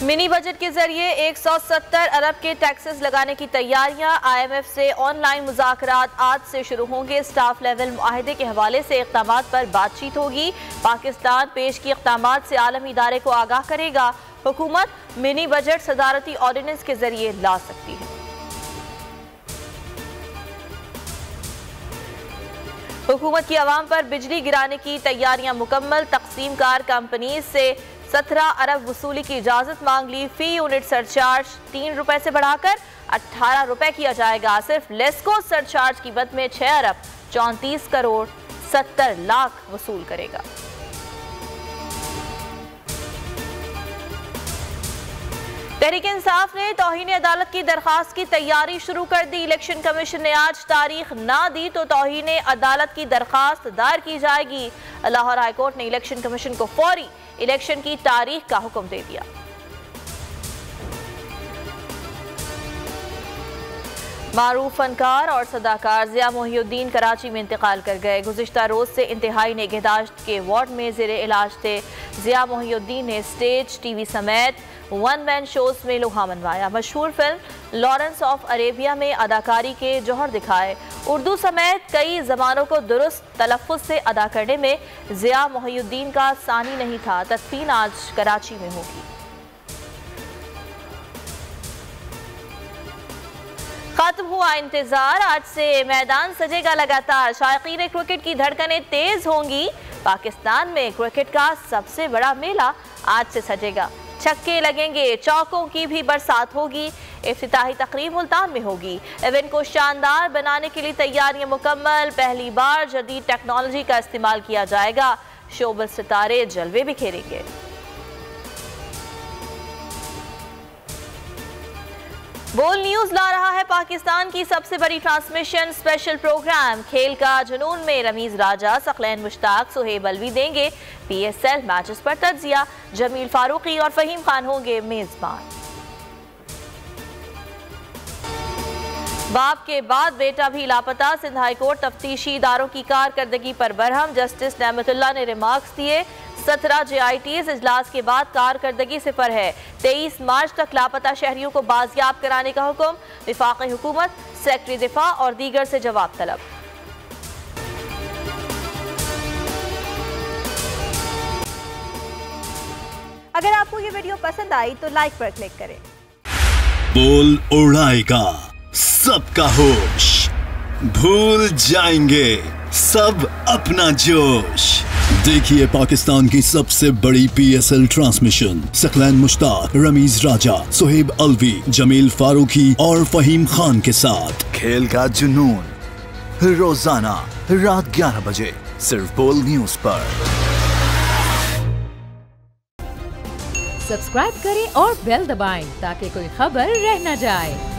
Mini budget के जरिए 170 अरब के टैक्सेस लगाने की तैयारियां। IMF से ऑनलाइन मुज़ाकरात आज से शुरू होंगे। स्टाफ लेवल मुआहदे के हवाले से इक़दामात पर बातचीत होगी। पाकिस्तान पेश की इक़दामात से आलमी इदारे को आगाह करेगा। हुकूमत मिनी बजट सदारती ऑर्डिनेंस के जरिए ला सकती है। हुकूमत की आवाम पर बिजली गिराने की तैयारियां मुकम्मल। तकसीम कार कंपनी से 17 अरब वसूली की इजाजत मांग ली। फी यूनिट सरचार्ज 3 रुपए से बढ़ाकर 18 रुपए किया जाएगा। सिर्फ लेस्को सरचार्ज कीमत में 6 अरब 34 करोड़ 70 लाख वसूल करेगा। तहरीक इंसाफ ने तौहीन अदालत की दरखास्त की तैयारी शुरू कर दी। इलेक्शन कमीशन ने आज तारीख ना दी तो तौहीन अदालत की दरखास्त दायर की जाएगी। लाहौर हाईकोर्ट ने इलेक्शन कमीशन को फौरी इलेक्शन की तारीख का हुक्म दे दिया। मारूफ फनकार और सदाकार ज़िया मोहिउद्दीन कराची में इंतकाल कर गए। गुज़िश्ता रोज से इंतहाई निगहदाश्त के वार्ड में ज़ेरे इलाज थे। ज़िया मोहिउद्दीन ने स्टेज, टीवी समेत 1 मैन शोज में लोहा मनवाया। मशहूर फिल्म लॉरेंस ऑफ अरेबिया में अदाकारी के जौहर दिखाए। उर्दू समेत कई ज़बानों को दुरुस्त तलफ़्फ़ुज़ से अदा करने में ज़िया मोहिउद्दीन का सानी नहीं था। तदफीन आज कराची में होगी। खत्म हुआ इंतजार, आज से मैदान सजेगा लगातार। शायकीन क्रिकेट की धड़कनें तेज होंगी। पाकिस्तान में क्रिकेट का सबसे बड़ा मेला आज से सजेगा। छक्के लगेंगे, चौकों की भी बरसात होगी। इफ्तिताही तकरीब मुल्तान में होगी। इवेंट को शानदार बनाने के लिए तैयारियां मुकम्मल। पहली बार जदीद टेक्नोलॉजी का इस्तेमाल किया जाएगा। शोबिज़ सितारे जलवे बिखेरेंगे। बोल न्यूज ला रहा है पाकिस्तान की सबसे बड़ी ट्रांसमिशन स्पेशल प्रोग्राम। खेल का जुनून में रमीज राजा, सकलैन मुश्ताक, सुहेब अलवी देंगे PSL मैचेस पर तज्जिया। जमील फारूकी और फहीम खान होंगे मेजबान। बाप के बाद बेटा भी लापता। सिंध हाई कोर्ट तफ्तीशी इदारों की कारकर्दगी पर बरहम। जस्टिस नेमतुल्लाह ने रिमार्क्स दिए। 17 JITs इजलास के बाद कारकर्दगी सिफर है। 23 मार्च तक लापता शहरियों को बाजियाब कराने का हुक्म। विफाकी हुकूमत, सेक्रेटरी दिफा और दीगर से जवाब तलब। अगर आपको ये वीडियो पसंद आई तो लाइक पर क्लिक करें। बोल उड़ाएगा सबका होश, भूल जाएंगे सब अपना जोश। देखिए पाकिस्तान की सबसे बड़ी PSL ट्रांसमिशन, सकलैन मुश्ताक, रमीज राजा, सुहेब अलवी, जमील फारूकी और फहीम खान के साथ। खेल का जुनून रोजाना रात 11 बजे सिर्फ बोल न्यूज पर। सब्सक्राइब करें और बेल दबाएं ताकि कोई खबर रह न जाए।